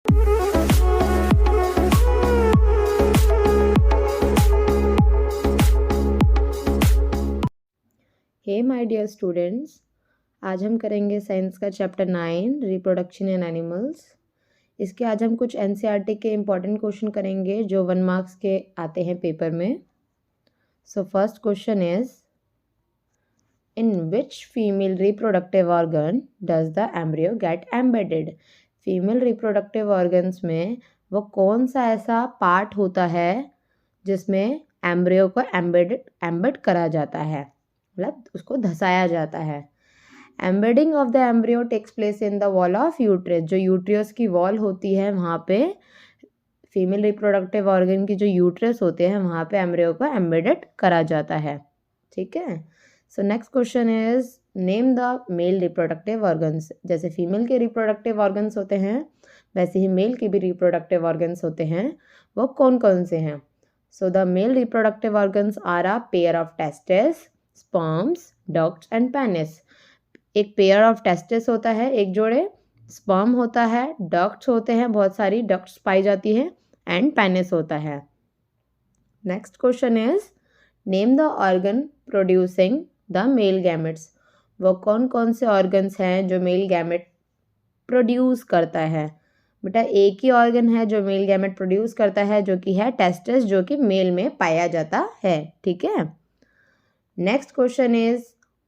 Hey my dear students, आज हम करेंगे साइंस का चैप्टर 9 रिप्रोडक्शन इन एनिमल्स। इसके आज हम कुछ एनसीईआरटी के इम्पॉर्टेंट क्वेश्चन करेंगे जो 1 मार्क्स के आते हैं पेपर में। So first question is, in which female reproductive organ does the embryo get embedded? Female reproductive organs में वो कौन सा ऐसा पार्ट होता है जिसमें एम्ब्रियो को एम्बेड करा जाता है, मतलब उसको धसाया जाता है। Embedding of the embryo takes place in the wall of uterus. जो यूट्रस की वॉल होती है वहाँ पे फीमेल रिप्रोडक्टिव ऑर्गन की जो यूट्रस होते हैं वहाँ पे एम्ब्रियो को एम्बेडेड करा जाता है। ठीक है। So next question is, name the male reproductive organs. जैसे फीमेल के रिप्रोडक्टिव ऑर्गन्स होते हैं वैसे ही मेल के भी रिप्रोडक्टिव ऑर्गन्स होते हैं, वो कौन कौन से हैं? So the male reproductive organs are a pair of testis, sperms, ducts and penis. एक पेयर ऑफ टेस्टिस होता है, एक जोड़े, स्पर्म होता है, डक्ट्स होते हैं, बहुत सारी डक्ट्स पाई जाती है, एंड पेनिस होता है। Next question is, name the organ producing the male gametes. वो कौन कौन से ऑर्गन्स हैं जो मेल गैमेट प्रोड्यूस करता है? बेटा एक ही ऑर्गन है जो मेल गैमेट प्रोड्यूस करता है, जो कि है टेस्टिस, जो कि मेल में पाया जाता है। ठीक है। Next question is,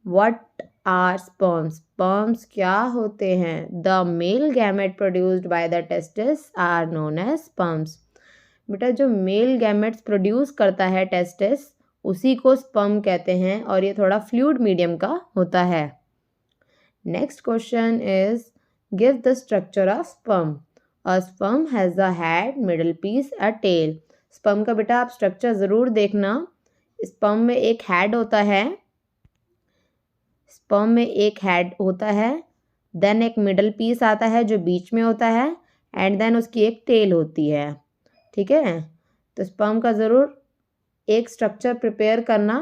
what are sperms? Sperms क्या होते हैं? The male gamete produced by the testis are known as sperms. बेटा जो मेल गैमेट्स प्रोड्यूस करता है टेस्टिस, उसी को स्पर्म कहते हैं, और ये थोड़ा फ्लूइड मीडियम का होता है। Next question is, give the structure of sperm. A sperm has a head, middle piece, a tail. Sperm का बेटा आप स्ट्रक्चर ज़रूर देखना। स्पर्म में एक हेड होता है, स्पर्म में एक हेड होता है, देन एक मिडल पीस आता है जो बीच में होता है, एंड देन उसकी एक टेल होती है। ठीक है। तो स्पर्म का ज़रूर एक स्ट्रक्चर प्रिपेयर करना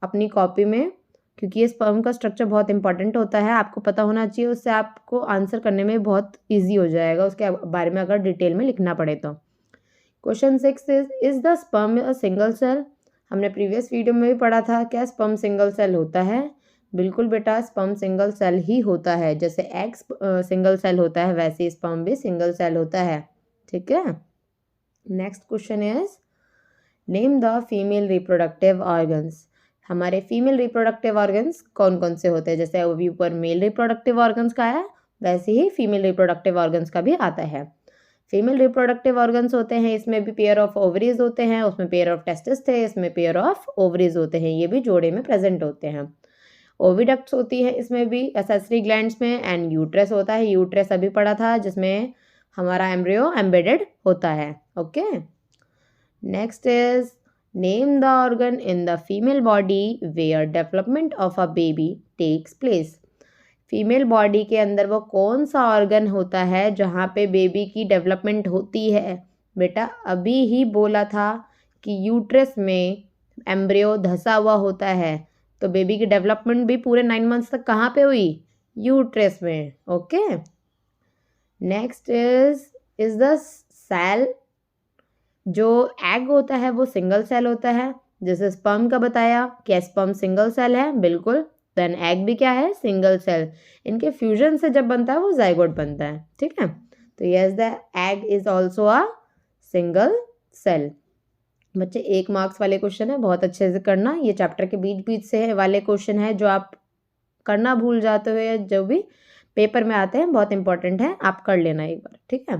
अपनी कॉपी में, क्योंकि ये स्पर्म का स्ट्रक्चर बहुत इंपॉर्टेंट होता है, आपको पता होना चाहिए। उससे आपको आंसर करने में बहुत ईजी हो जाएगा उसके बारे में अगर डिटेल में लिखना पड़े तो। Question 6 is the sperm a single cell? हमने प्रीवियस वीडियो में भी पढ़ा था, क्या स्पर्म सिंगल सेल होता है? बिल्कुल बेटा, स्पर्म सिंगल सेल ही होता है। जैसे एग सिंगल सेल होता है वैसे ही स्पर्म भी सिंगल सेल होता है। ठीक है। Next question is, name the female reproductive organs. हमारे फीमेल रिप्रोडक्टिव ऑर्गन्स कौन कौन से होते हैं? जैसे अभी ऊपर मेल रिप्रोडक्टिव ऑर्गन्स का है वैसे ही फीमेल रिप्रोडक्टिव ऑर्गन्स का भी आता है। फीमेल रिप्रोडक्टिव ऑर्गन्स होते हैं, इसमें भी पेयर ऑफ ओवरीज होते हैं, उसमें पेयर ऑफ टेस्टिस थे, इसमें पेयर ऑफ ओवरीज होते हैं, ये भी जोड़े में प्रेजेंट होते हैं। ओविडक्ट्स होती है इसमें भी, एसेसरी ग्लैंड्स में, एंड यूट्रस होता है। यूट्रस अभी पढ़ा था जिसमें हमारा एम्ब्रियो एम्बेडेड होता है। Okay. Next is, name the organ in the female body where development of a baby takes place. Female body के अंदर वो कौन सा ऑर्गन होता है जहाँ पे बेबी की डेवलपमेंट होती है? बेटा अभी ही बोला था कि यूट्रस में एम्ब्रियो धसा हुआ होता है, तो बेबी की डेवलपमेंट भी पूरे 9 मंथ्स तक कहाँ पे हुई? यूट्रस में। Okay. Next is the cell. जो एग होता है वो सिंगल सेल होता है, जैसे स्पर्म का बताया कि स्पर्म सिंगल सेल है, बिल्कुल। देन एग भी क्या है? Single cell. इनके फ्यूजन से जब बनता है वो जाइगोट बनता है। ठीक है। तो yes, the egg is also a single cell. बच्चे 1 मार्क्स वाले क्वेश्चन है, बहुत अच्छे से करना। ये चैप्टर के बीच बीच से वाले क्वेश्चन है जो आप करना भूल जाते हो, या जो भी पेपर में आते हैं, बहुत इंपॉर्टेंट है, आप कर लेना एक बार। ठीक है।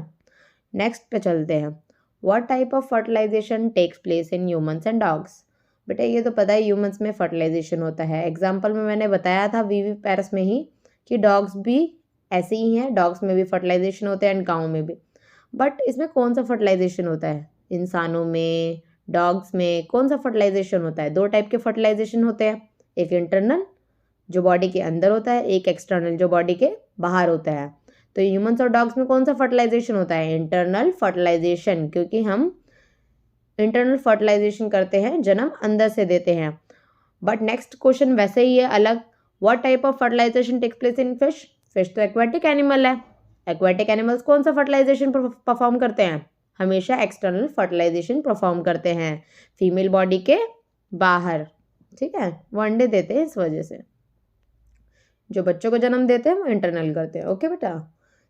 नेक्स्ट पे चलते हैं। What type of fertilisation takes place in humans and dogs? बेटा ये तो पता है ह्यूमंस में फर्टिलाइजेशन होता है। एग्जाम्पल में मैंने बताया था वीवी पैरस में ही कि डॉग्स भी ऐसे ही हैं, डॉग्स में भी फर्टिलाइजेशन होते हैं एंड काऊ में भी। बट इसमें कौन सा फर्टिलाइजेशन होता है? इंसानों में, डॉग्स में कौन सा फर्टिलाइजेशन होता है? 2 टाइप के फर्टिलाइजेशन होते हैं, एक इंटरनल जो बॉडी के अंदर होता है, एक एक्सटर्नल जो बॉडी के बाहर होता है। तो ह्यूमंस और डॉग्स में कौन सा फर्टिलाइजेशन होता है? इंटरनल फर्टिलाइजेशन, क्योंकि हम इंटरनल फर्टिलाइजेशन करते हैं, जन्म अंदर से देते हैं। बट नेक्स्ट क्वेश्चन वैसे ही है अलग, what type of fertilisation takes place in fish? Fish तो एक्वाटिक एनिमल है, एक्वाटिक एनिमल्स कौन सा फर्टिलाइजेशन परफॉर्म करते हैं? हमेशा एक्सटर्नल फर्टिलाइजेशन परफॉर्म करते हैं, फीमेल बॉडी के बाहर, ठीक है। वो अंडे देते हैं, इस वजह से। जो बच्चों को जन्म देते हैं वो इंटरनल करते हैं। ओके बेटा,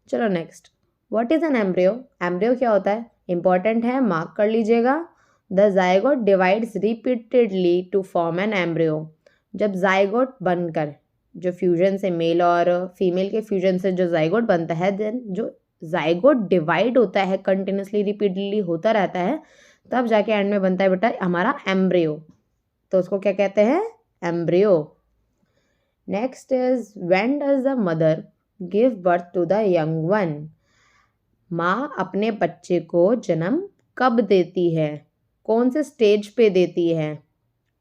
चलो next, what is an embryo? Embryo क्या होता है? इंपॉर्टेंट है, मार्क कर लीजिएगा। The zygote divides repeatedly to form an embryo. जब जाइगोट बनकर, जो फ्यूजन से, मेल और फीमेल के फ्यूजन से जो जाइगोट बनता है, देन जो जाइगोट डिवाइड होता है, कंटिन्यूसली रिपीटेडली होता रहता है, तब जाके एंड में बनता है बेटा हमारा एम्ब्रियो। तो उसको क्या कहते हैं? Embryo. Next is when does the mother give birth to the young one? माँ अपने बच्चे को जन्म कब देती है? कौन से स्टेज पे देती है?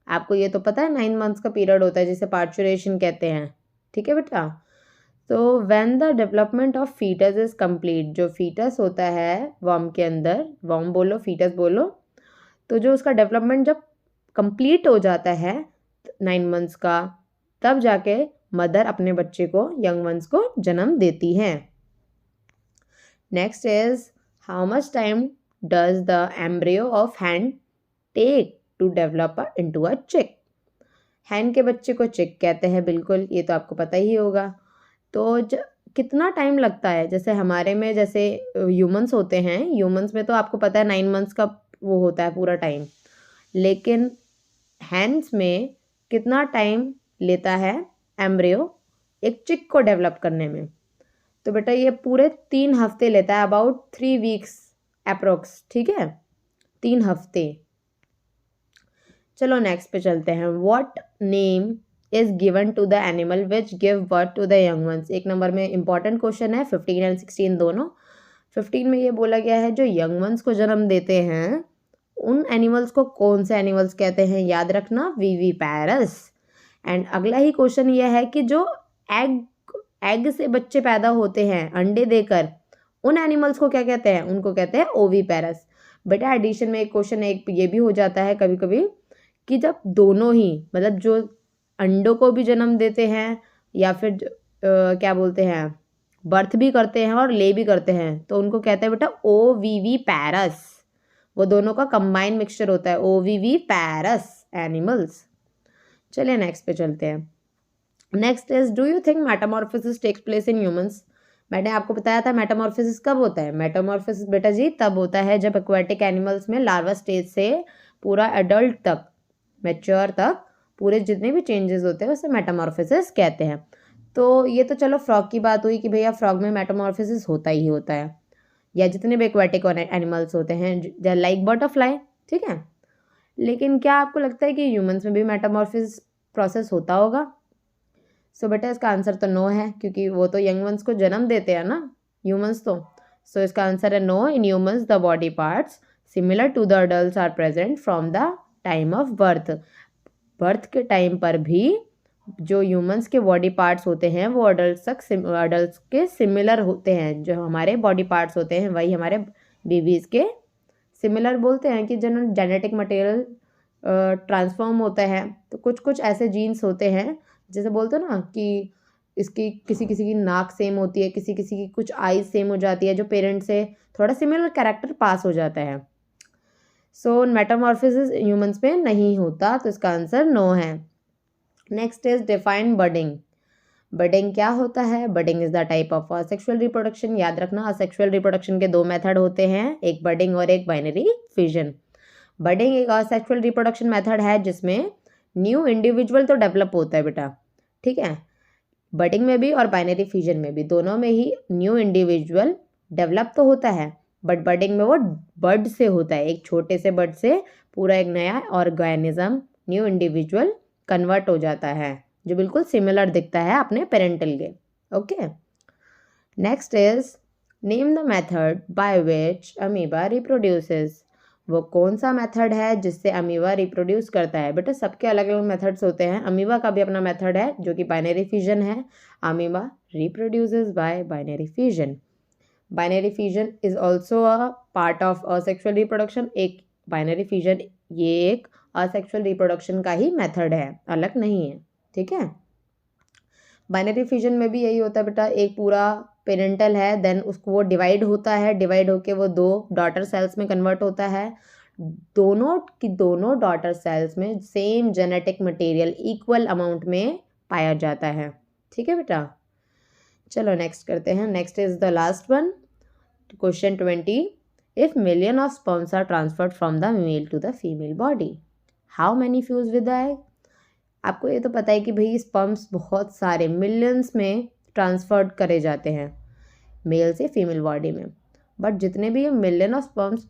आपको ये तो पता है 9 मंथ्स का पीरियड होता है जिसे पार्चुरेशन कहते हैं, ठीक है बेटा। तो when the development of foetus is complete, जो फीटस होता है वर्म के अंदर, वर्म बोलो फीटस बोलो, तो जो उसका डेवलपमेंट जब कंप्लीट हो जाता है 9 मंथ्स का, तब जाके मदर अपने बच्चे को, यंग वंस को जन्म देती है। Next is how much time does the embryo of hen take to develop into a chick? Hen के बच्चे को चिक कहते हैं, बिल्कुल, ये तो आपको पता ही होगा। तो कितना टाइम लगता है? जैसे हमारे में, जैसे ह्यूमंस होते हैं, ह्यूमंस में तो आपको पता है 9 मंथ्स का वो होता है पूरा टाइम, लेकिन हैंस में कितना टाइम लेता है एम्ब्रियो एक चिक को डेवलप करने में? तो बेटा ये पूरे 3 हफ्ते लेता है, अबाउट 3 वीक्स अप्रोक्स, ठीक है, 3 हफ्ते। चलो नेक्स्ट पे चलते हैं। What name is given to the animal which give birth to the young ones? 1 नंबर में इंपॉर्टेंट क्वेश्चन है, 15 एंड 16 दोनों। 15 में ये बोला गया है जो यंग वंस को जन्म देते हैं उन एनिमल्स को कौन से एनिमल्स कहते हैं? याद रखना, विविपैरस। एंड अगला ही क्वेश्चन ये है कि जो एग से बच्चे पैदा होते हैं अंडे देकर, उन एनिमल्स को क्या कहते हैं? उनको कहते हैं ओविपैरस। बेटा एडिशन में एक क्वेश्चन एक ये भी हो जाता है कभी कभी कि जब दोनों ही, मतलब जो अंडों को भी जन्म देते हैं या फिर क्या बोलते हैं, बर्थ भी करते हैं और ले भी करते हैं, तो उनको कहते हैं बेटा ओविविपैरस। वो दोनों का कंबाइंड मिक्सचर होता है, ओविविपैरस एनिमल्स। चलिए नेक्स्ट पे चलते हैं। Next is do you think metamorphosis takes place in humans? मैंने आपको बताया था मेटामॉर्फोसिस कब होता है। मेटामॉर्फोसिस बेटा जी तब होता है जब एक्वाटिक एनिमल्स में लार्वा स्टेज से पूरा एडल्ट तक, मैच्योर तक, पूरे जितने भी चेंजेस होते हैं उसे मेटामॉर्फोसिस कहते हैं। तो ये तो चलो फ्रॉग की बात हुई कि भैया फ्रॉग में मेटामॉर्फोसिस होता ही होता है, या जितने भी एक्वाटिक एनिमल्स होते हैं लाइक बटरफ्लाई, ठीक है। लेकिन क्या आपको लगता है कि ह्यूमंस में भी मेटामॉर्फोसिस प्रोसेस होता होगा? सो बेटा इसका आंसर तो नो है, क्योंकि वो तो यंग वंस को जन्म देते हैं ना ह्यूमंस तो। सो इसका आंसर है no. In humans the body parts similar to the adults are present from the time of birth. Birth के टाइम पर भी जो ह्यूमंस के बॉडी पार्ट्स होते हैं वो अडल्ट्स के सिमिलर होते हैं। जो हमारे बॉडी पार्ट्स होते हैं वही हमारे बेबीज़ के सिमिलर बोलते हैं कि जो जेनेटिक मटेरियल ट्रांसफॉर्म होता है, तो कुछ कुछ ऐसे जीन्स होते हैं, जैसे बोलते हो ना कि इसकी किसी किसी की नाक सेम होती है, किसी किसी की कुछ आईज सेम हो जाती है, जो पेरेंट से थोड़ा सिमिलर कैरेक्टर पास हो जाता है। सो मेटामॉर्फोसिस ह्यूमंस में नहीं होता, तो इसका आंसर नो है। Next is define budding. Budding क्या होता है? Budding is the type of asexual reproduction. याद रखना असेक्सुअल रिप्रोडक्शन के 2 मेथड होते हैं, एक बडिंग और एक बाइनरी फिजन। बडिंग एक असेक्सुअल रिप्रोडक्शन मेथड है जिसमें न्यू इंडिविजुअल तो डेवलप होता है बेटा, ठीक है। बडिंग में भी और बाइनरी फ्यूजन में भी, दोनों में ही न्यू इंडिविजुअल डेवलप तो होता है, बट बडिंग में वो बर्ड से होता है, एक छोटे से बर्ड से पूरा एक नया ऑर्गेनिज्म, न्यू इंडिविजुअल कन्वर्ट हो जाता है, जो बिल्कुल सिमिलर दिखता है अपने पेरेंटल के। Okay, next is name the method by which amoeba reproduces. वो कौन सा मेथड है जिससे अमीबा रिप्रोड्यूस करता है? बेटा सबके अलग अलग मेथड्स होते हैं, अमीबा का भी अपना मेथड है जो कि बाइनरी फिजन है। Amoeba reproduces bye binary fission. Binary fission is also a part of asexual reproduction. एक बाइनरी फिजन ये एक असेक्सुअल रिप्रोडक्शन का ही मेथड है, अलग नहीं है, ठीक है। बाइनरी फिजन में भी यही होता है बेटा, एक पूरा पेरेंटल है, देन उसको वो डिवाइड होता है, डिवाइड होके वो 2 डॉटर सेल्स में कन्वर्ट होता है। दोनों डॉटर सेल्स में same genetic material equal amount में पाया जाता है। ठीक है बेटा, चलो नेक्स्ट करते हैं। Next is the last one, question 20। If million of sperms are transferred from the male to the female body, how many fuse with the egg? आपको ये तो पता है कि भाई स्पर्म्स बहुत सारे मिलियंस में ट्रांसफर्ड करे जाते हैं मेल से फीमेल बॉडी में, बट जितने भी ये मिलियन ऑफ स्पर्म्स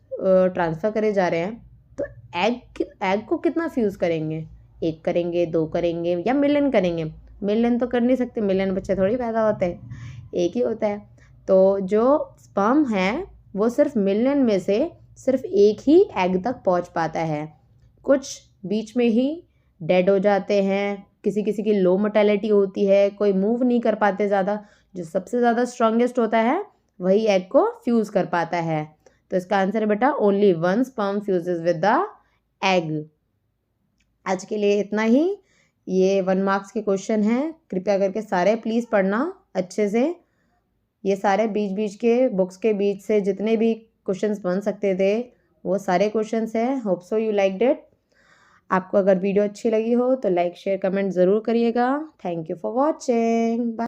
ट्रांसफ़र करे जा रहे हैं, तो एग को कितना फ्यूज़ करेंगे? 1 करेंगे, 2 करेंगे या मिलियन करेंगे? मिलियन तो कर नहीं सकते, मिलियन बच्चे थोड़ी पैदा होते हैं, एक ही होता है। तो जो स्पर्म है वो सिर्फ मिलियन में से सिर्फ एक ही एग तक पहुंच पाता है, कुछ बीच में ही डेड हो जाते हैं, किसी किसी की लो मोर्टेलिटी होती है, कोई मूव नहीं कर पाते ज़्यादा। जो सबसे ज़्यादा स्ट्रॉन्गेस्ट होता है वही एग को फ्यूज़ कर पाता है। तो इसका आंसर है बेटा only 1 sperm fuses with the egg. आज के लिए इतना ही। ये 1 मार्क्स के क्वेश्चन हैं, कृपया करके सारे प्लीज़ पढ़ना अच्छे से। ये सारे बीच बीच के बुक्स के बीच से जितने भी क्वेश्चंस बन सकते थे वो सारे क्वेश्चंस हैं। Hope so you liked it. आपको अगर वीडियो अच्छी लगी हो तो लाइक शेयर कमेंट ज़रूर करिएगा। Thank you for watching. Bye.